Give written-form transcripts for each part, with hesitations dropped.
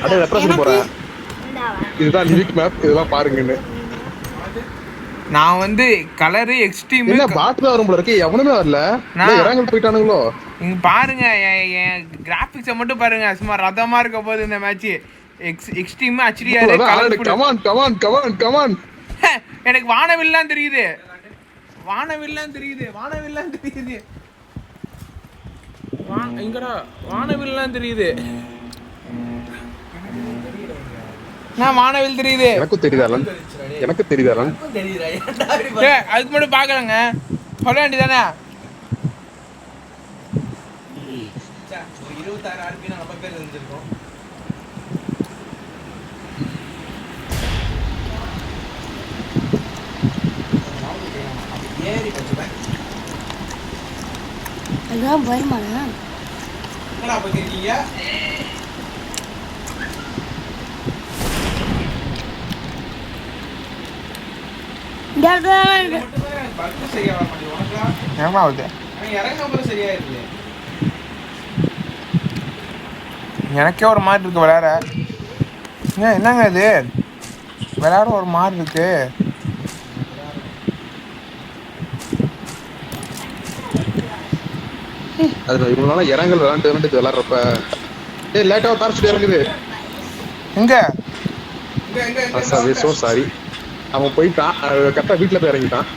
அட ரெப்ரசன்ட் போறேன். இதுதான் லிரிக் மேப், இதெல்லாம் பாருங்கன்னு. நான் வந்து கலரு எக்ஸ்ட்ரீம் என்ன பாட்டு தான் வரும் போல இருக்கு, எவனுமே வரல. இறங்கல் போயிட்டானுங்களோ. இங்க பாருங்க என் கிராபிக்ஸை மட்டும் பாருங்க, சும்மா ரதமா இருக்க போது இந்த match. Extreme HDR colourful. Come on come on come on come on. எனக்கு வானவில்லாம் தெரியுது, வானவில்லாம் தெரியுது, வானவில்லாம் தெரியுது. இங்கடா வானவில்லாம் தெரியுது. நான் வானவில் தெரியுது. எனக்கு தெரியுதாலன், எனக்கு தெரியுதாலன். அதுக்கு மட்டும் பாக்கலங்க, சொல்ல வேண்டியதானே. 26 RP நம்ம பேர் இருந்திருக்கோம். அதான் வருமானா என்னடா பண்ணிருக்கீங்க? எனக்கே ஒரு மாதிரி இருக்கு விளையாட. என்னங்க இது விளையாட ஒரு மாதிரி இருக்கு. அது இவங்களால இறங்கல் விளையாண்டு விளையாடுறப்ப லேட்டா தாரச்சு இறங்குது. எங்க சோ சாரி, அவன் போயிட்டான் கரெக்டா வீட்டுல போய் இறங்கிட்டான்.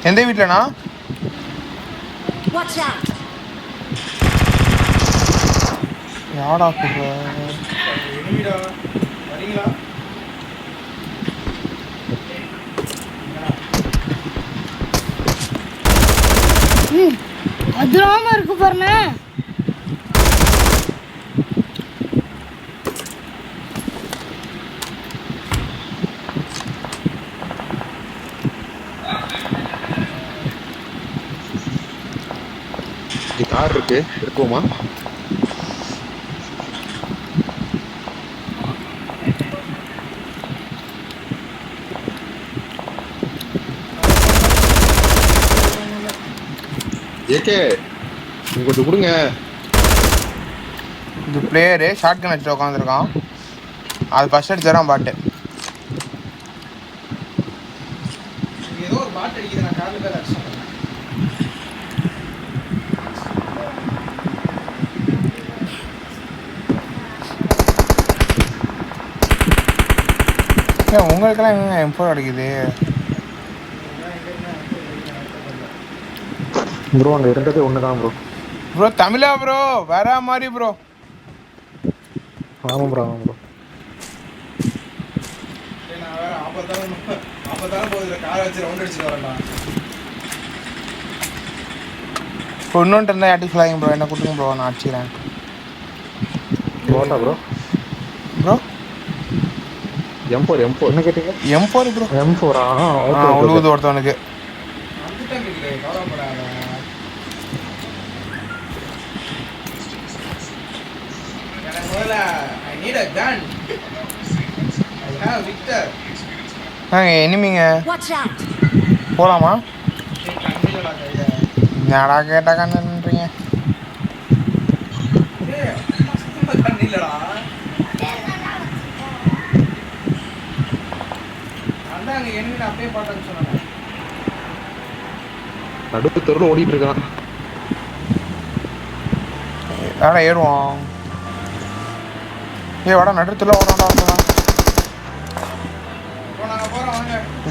எந்த வீட்டுலனா? யாடா கூப்பிடுற? அதுராம இருக்கு பாருங்க. கார் இருக்கு, இருக்குமா? ஏகே கொஞ்சம் கொடுங்க. இந்த பிளேயரு ஷார்ட் கன் வச்சுட்டு உட்காந்துருக்கான். அது ஃபர்ஸ்ட் அடிச்சாரான் பாட்டு. ஏதோ ஒரு பாட்டு அடிக்குது, நான் காது பேர் அடிச்சேன். உங்களுக்கெல்லாம் எங்க M4 அடிக்குது ப்ரோ? அங்க இருந்தது ஒண்ணுதான் ப்ரோ. ப்ரோ தமிழா ப்ரோ? வேற மாதிரி ப்ரோ. ஆமாம் ப்ரோ, ஆமாம் ப்ரோ. நான் வேற 50 போகுது காரை வச்சு ரவுண்ட் அடிச்சுட்டு வரேன்டா. இப்போ இன்னொன்று இருந்தால் யாட்டி ஃபுல்லாகிங்க ப்ரோ, என்ன கூட்டுங்க ப்ரோ, நான் அடிச்சுக்கிறேன். போட்டா ப்ரோ? ப்ரோ M4 M4 என்ன கேட்டீங்க? M4 bro. M4 உழுவுது ஒருத்தவனுக்கு. எனிமிங்க போலாமா? என்னடா கேட்டா கண்ணுன்றீங்க? நடுப்பு தெருல ஓடிட்டு இருக்கான். வேடா ஏறுவோம். வாடா நடுத்துல ஓடாண்டா.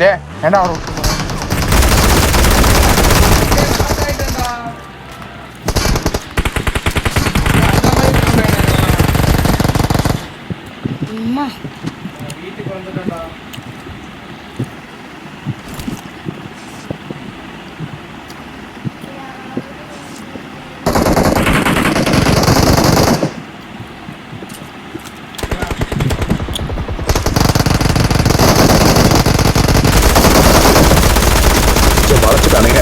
டே ஏண்டா அவரை விட்டு வீட்டுக்கு வந்துட்டா. வளர்த்துட்டானுங்க.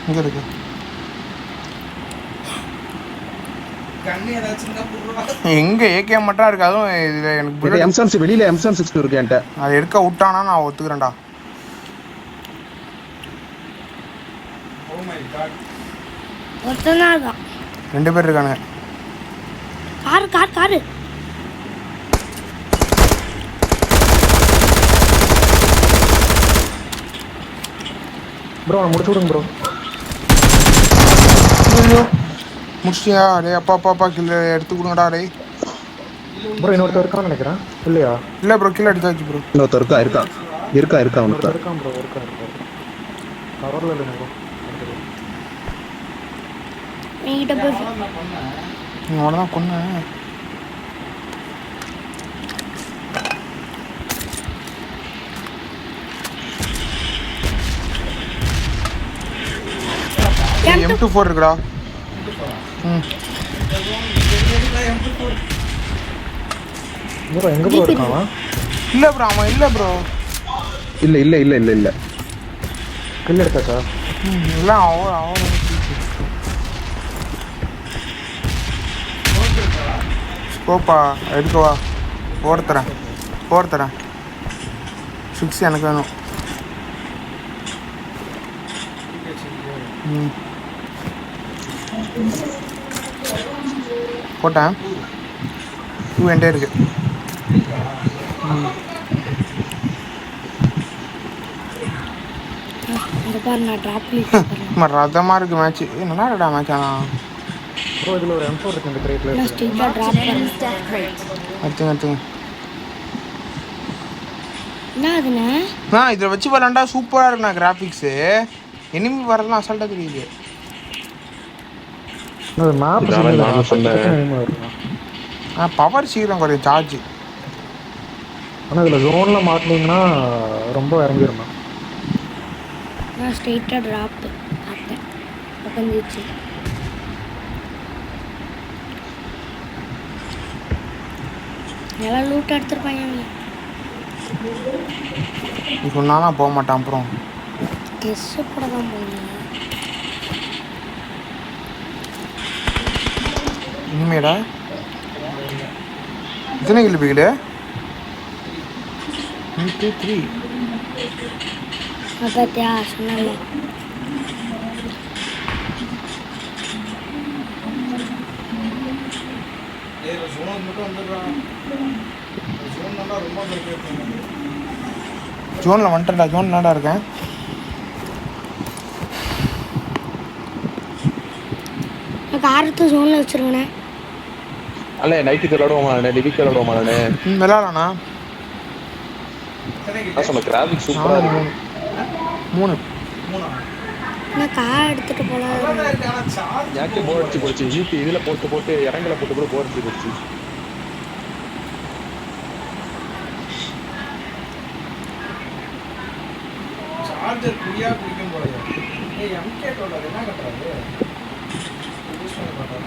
இங்கே இருக்கு. எங்கே ஏகேஎம் மட்டும் இருக்கு, அதுவும் இதில் எனக்கு புல்லட் M7 வெளியில M7 இருக்கு என்கிட்ட. அதை எடுக்க விட்டானா நான் ஒத்துக்கிறேன்டா. ஒருத்தன் தான் இருக்கான். 2 பேர் இருக்கானுங்க. காரு ப்ரோ முடிச்சு விடுங்க ப்ரோ. முடிச்சியா? டே அப்பா கீழே எடுத்து கொடுங்கடா டே. ப்ரோ இன்னொருத்தர் இருக்கான்னு நினைக்கிறேன். இல்லையா? இல்லை ப்ரோ, கீழே எடுத்தாச்சு ப்ரோ. இன்னொருத்தர் இருக்கா அவனுக்கு இருக்கான் ப்ரோ. கவர்ல இல்லை ப்ரோ. நீங்கிட்ட போய் அவ்வளோதான் கொன்னேன். M24 இருக்குடா. ப்ரோ எங்க ப்ரோ இருக்கான்? இல்லை ப்ரோ, அவன் இல்லை ப்ரோ. இல்ல கில் எடுத்தாச்சா? இல்லை அவன் ஸ்கோப்பா எடுக்கவா? போர்த்தரேன் 6 எனக்கு வேணும். போட்டேன். 2 என்கிட்ட இருக்கு. இந்த பாரு நான் டிராப் ரதமாக இருக்குது மேட்ச்சு. நல்லா இருக்கடா மேட்ச். ஆனால் ப்ரோ இதில் ஒரு M4 இருக்கு இந்த கிரேட்ல. நான் ஸ்ட்ரெயிட்டாக டிராப் பண்ணேன். எடுத்துங்க. என்ன அதுண்ணே? இதில் வச்சு விளாண்டா சூப்பராக இருக்குண்ணா கிராஃபிக்ஸு. எனிமி வரலாம் அசால்ட்டாக தெரியுது. பவர் சீக்கிரம் குறையும் சார்ஜ். ஆனால் இதில் ஜோனில் மாட்டினீங்கன்னா ரொம்ப இறங்கிடணும். நான் ஸ்ட்ரெயிட்டாக ட்ராப் பார்த்தேன் உட்காந்துச்சு. எல்லாம் லூட் எடுத்துருப்பாங்க. நீ சொன்னாலும் போக மாட்டான். அப்புறம் ட்ரெஸ்ஸு கூட தான் போகணும். இனிமேடா எத்தனை கிலோ பிகிடு? 1 2 3. பார்த்தியா சொன்னால ஜோனில் வந்துட்டேன்டா. ஜோன் நாடா இருக்கேன். காரத்தை ஜோனில் வச்சுருவேண்ணே. அல்ல நைட்டுக்கு விளாடுவோமாண்ணே, டிவிக்கு விளாடுவோமாண்ணே. விளாடலாண்ணா. சொன்ன கிராஃபிக் சூப்பராக இருக்கு. 3 நான் கார் எடுத்துகிட்டு போகலாம். யாக்கே போர் அடிச்சு போச்சு. ஜிபி இதில் போட்டு இறங்கல போட்டு கூட போர் அடிச்சு போச்சு. சார்ஜர் குடியா குடிக்கும் போலையா? எம்கே டோலர் என்ன கட்டுறாரு? யூஸ் பண்ண மாட்டாரு.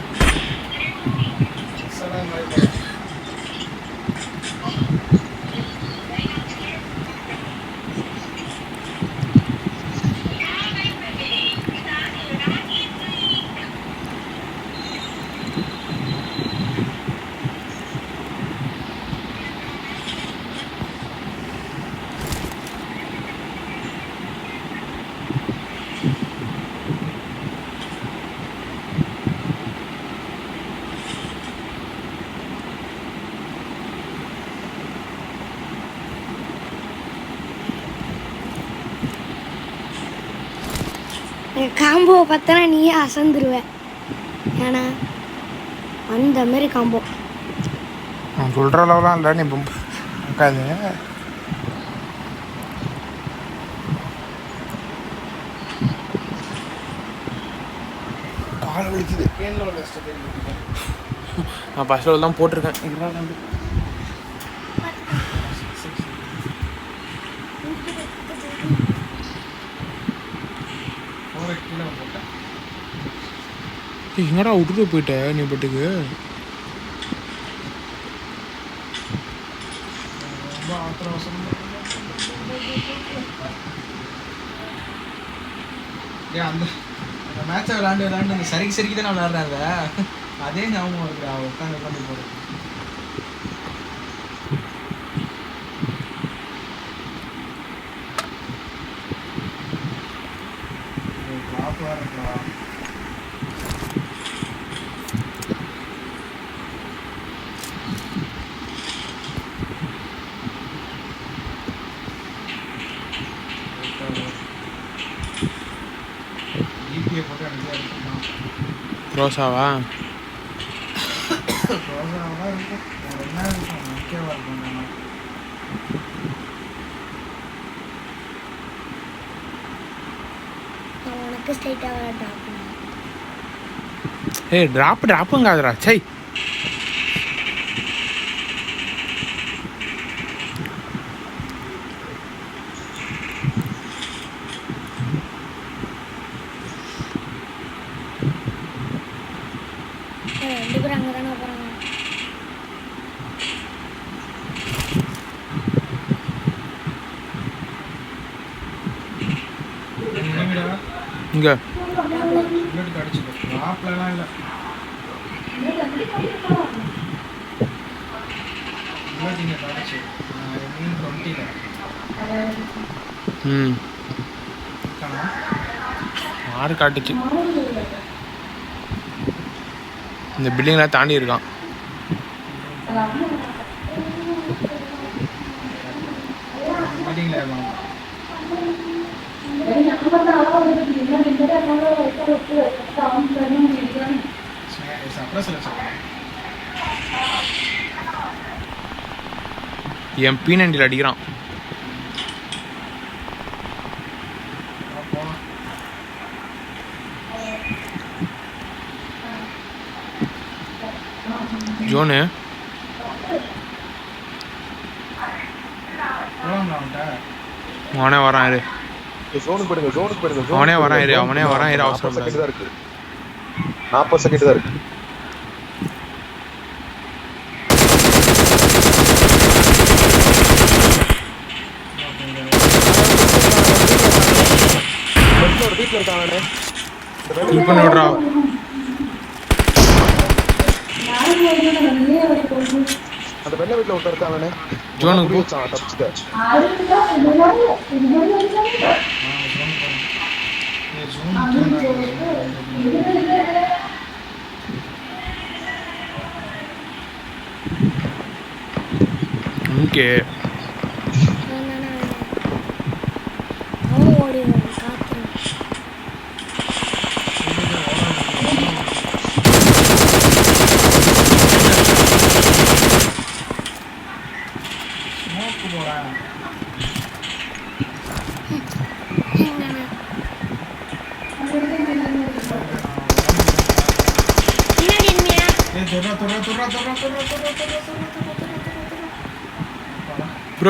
காம்போவை பார்த்தனா நீயே அசந்துருவ. ஏன்னா அந்த மாதிரி காம்போ நான் சொல்கிற அளவுலாம் இல்லை. நீ பார்க்காது. கால் வலிக்குது. நான் ஃபர்ஸ்ட் லெவல் தான் போட்டிருக்கேன். எங்கடா விட்டுட்டு போயிட்ட நீ பட்டுக்கு? ஏன் அந்த அந்த மேட்சை விளாண்டு அந்த சரிக்கு தானே விளாட்றாங்க. அதே ஞாபகம் இருக்குடா உட்காந்து போகிறது. ட்ராப்பாக இருக்கலாம். ரோசாவா ரோசாவா இருக்கும். என்ன இருக்கும் முக்கியமாக இருக்கும். நான் உனக்கு ஸ்ட்ரைட்டாக ட்ராப் பண்ணேன். ஏய் ட்ராப்புங்காதரா சை. ரெண்டு பேரும் அங்கே தானே போகிறாங்க. இங்கே புல்லட் அடிச்சுக்கோ. ட்ராப்லாம் இல்லை. புல்லட் இங்கே அடிச்சு 20 ம் இருக்கானா? 6 காட்டுச்சு. இந்த பில்டிங்லாம் தாண்டி இருக்கான். பில்டிங்கில் இருக்கான். என் P90 அடிக்கிறான். ஜோனு அவனே வரான் இரு. அவனே வரான் இரு. அவசரம் 40 செகண்ட் தான் இருக்கு. வீட்டில் இருக்கானே கில் பண்ணி விட்றா. அந்த வெள்ளை வீட்டில் ஒருத்தர் இருக்கானே ஜோனுக்கு வச்சான் தப்பிச்சுட்டு. ஓகே அவன் ஓடிடுவான் காற்று.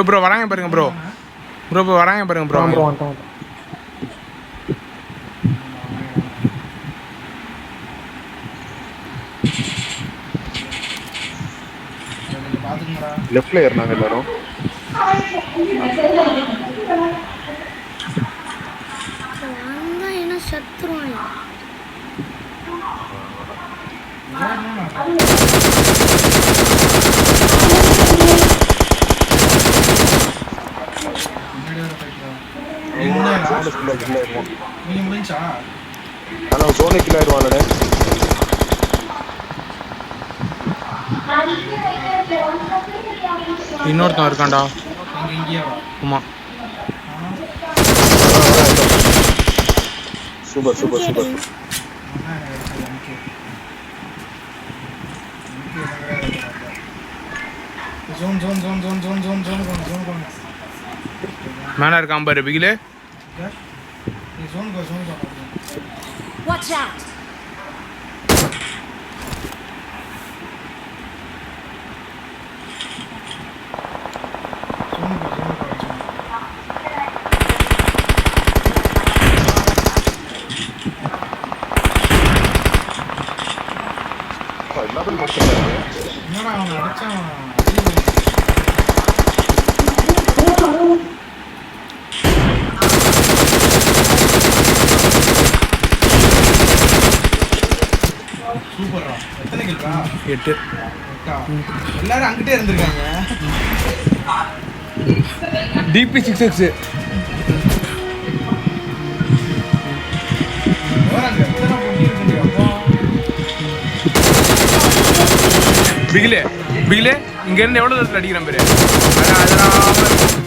ப்ரோ வராங்க பாருங்க ப்ரோ. வராங்க பாருங்க ப்ரோ. லெஃப்ட்ல ஏறினாங்க எல்லாரும். வந்தா என்ன சத்துருவான். ஜோனே கில் ஆயிடுவானே. இன்னொருத்தன் இருக்கான்டா. ஆமா சூப்பர். மேலே இருக்கான் பாரு பிகிலே. Watch out! என்னடா அவன் அடிச்சான். சூப்பர்ரா. எத்தனை கில்ரா? 8. எல்லாரும் அங்கிட்டே இருந்திருக்காங்க. DP 6x. ஓராங்க எத்தனை பொண்ணு இருக்குங்க அப்பா. பிகிலே இங்க இருந்து எவ்வளவு தூரத்துல அடிக்கிறேன் பேரு? அதெல்லாம்